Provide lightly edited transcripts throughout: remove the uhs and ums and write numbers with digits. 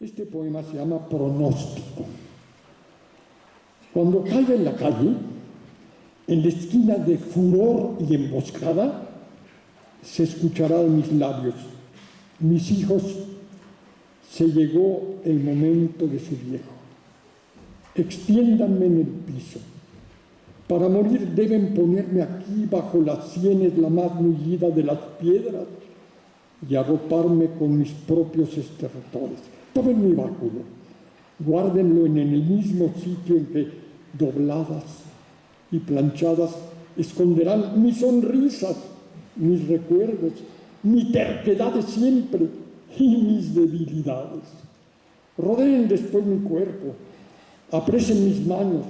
Este poema se llama Pronóstico. Cuando caiga en la calle, en la esquina de furor y emboscada, se escuchará de mis labios: mis hijos, se llegó el momento de su viejo. Extiéndanme en el piso. Para morir deben ponerme aquí bajo las sienes la más mullida de las piedras y arroparme con mis propios estertores. Tomen mi báculo, guárdenlo en el mismo sitio en que, dobladas y planchadas, esconderán mis sonrisas, mis recuerdos, mi terquedad de siempre y mis debilidades. Rodeen después mi cuerpo, apresen mis manos,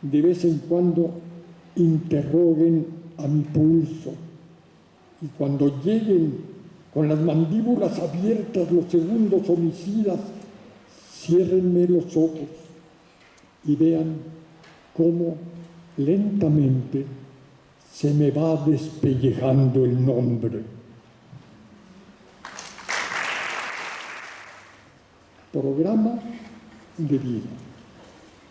de vez en cuando interroguen a mi pulso, y cuando lleguen con las mandíbulas abiertas los segundos homicidas, ciérrenme los ojos y vean cómo lentamente se me va despellejando el nombre. Programa de vida.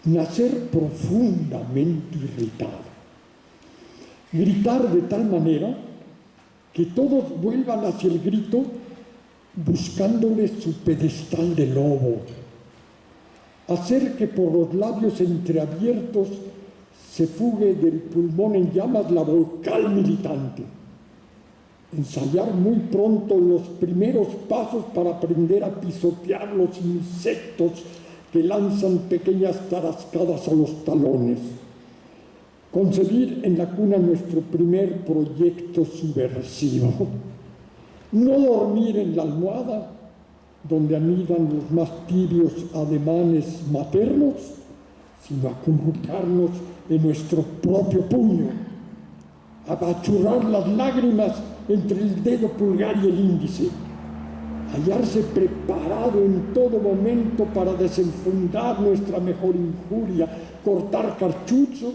Nacer profundamente irritado. Gritar de tal manera que todos vuelvan hacia el grito buscándole su pedestal de lobo. Hacer que por los labios entreabiertos se fugue del pulmón en llamas la vocal militante. Ensayar muy pronto los primeros pasos para aprender a pisotear los insectos que lanzan pequeñas tarascadas a los talones. Concebir en la cuna nuestro primer proyecto subversivo. No dormir en la almohada donde anidan los más tibios ademanes maternos, sino acurrucarnos en nuestro propio puño, apachurrar las lágrimas entre el dedo pulgar y el índice, hallarse preparado en todo momento para desenfundar nuestra mejor injuria, cortar cartucho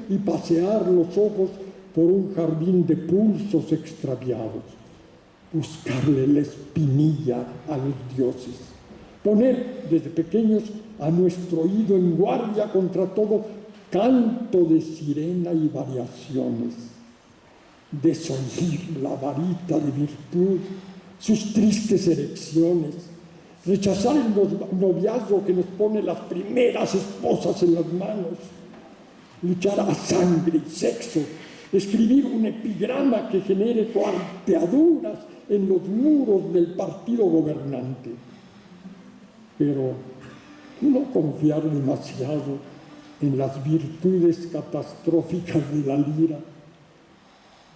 y pasear los ojos por un jardín de pulsos extraviados, buscarle la espinilla a los dioses, poner desde pequeños a nuestro oído en guardia contra todo canto de sirena y variaciones, desoír la varita de virtud, sus tristes erecciones, rechazar el noviazgo que nos pone las primeras esposas en las manos, luchar a sangre y sexo, escribir un epigrama que genere cuarteaduras en los muros del partido gobernante. Pero no confiar demasiado en las virtudes catastróficas de la lira,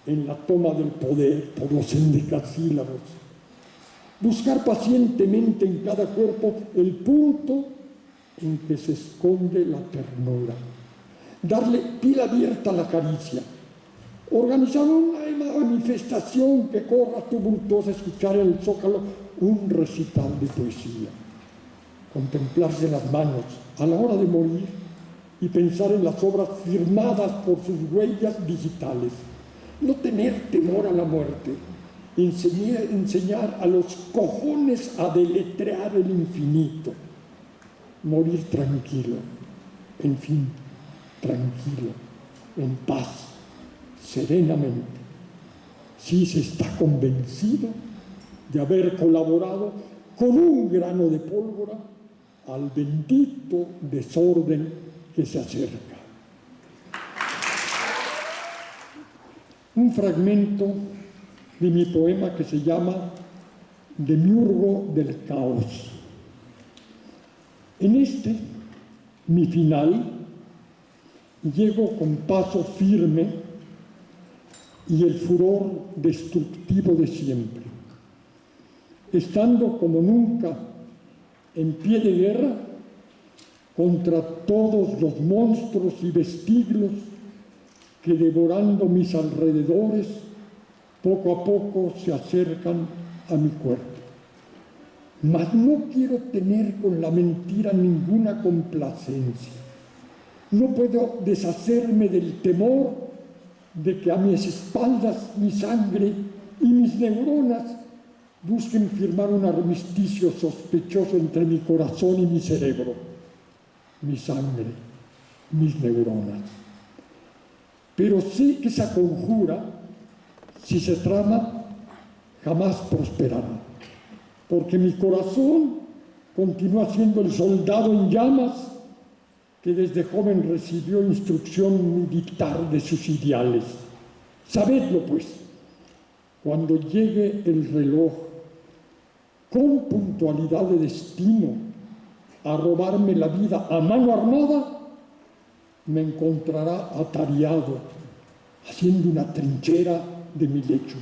en la toma del poder por los endecasílabos. Buscar pacientemente en cada cuerpo el punto en que se esconde la ternura. Darle pila abierta a la caricia. Organizar una manifestación que corra tumultuosa, escuchar en el Zócalo un recital de poesía. Contemplarse las manos a la hora de morir y pensar en las obras firmadas por sus huellas digitales. No tener temor a la muerte. Enseñar a los cojones a deletrear el infinito. Morir tranquilo. En fin, tranquilo, en paz, serenamente, si se está convencido de haber colaborado con un grano de pólvora al bendito desorden que se acerca. Un fragmento de mi poema que se llama Demiurgo del caos. En este, mi final, llego con paso firme y el furor destructivo de siempre, estando como nunca en pie de guerra contra todos los monstruos y vestiglos que, devorando mis alrededores, poco a poco se acercan a mi cuerpo. Mas no quiero tener con la mentira ninguna complacencia. No puedo deshacerme del temor de que a mis espaldas mi sangre y mis neuronas busquen firmar un armisticio sospechoso entre mi corazón y mi cerebro, mi sangre, mis neuronas. Pero sé que esa conjura, si se trama, jamás prosperará, porque mi corazón continúa siendo el soldado en llamas que desde joven recibió instrucción militar de sus ideales. Sabedlo, pues, cuando llegue el reloj, con puntualidad de destino, a robarme la vida a mano armada, me encontrará ataviado, haciendo una trinchera de mi lecho,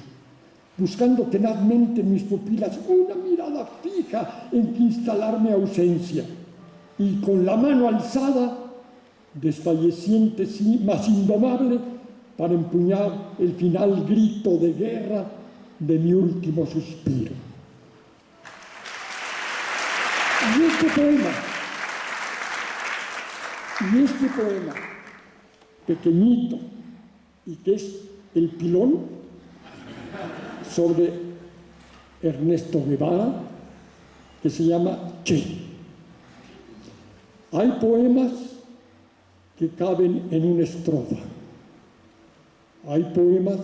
buscando tenazmente en mis pupilas una mirada fija en que instalar mi ausencia, y con la mano alzada, desfalleciente sí, mas indomable, para empuñar el final grito de guerra de mi último suspiro. Y este poema, pequeñito, y que es el pilón sobre Ernesto Guevara, que se llama Che. Hay poemas que caben en una estrofa. Hay poemas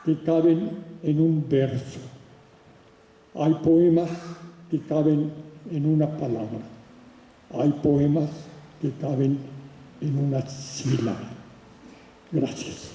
que caben en un verso. Hay poemas que caben en una palabra. Hay poemas que caben en una sílaba. Gracias.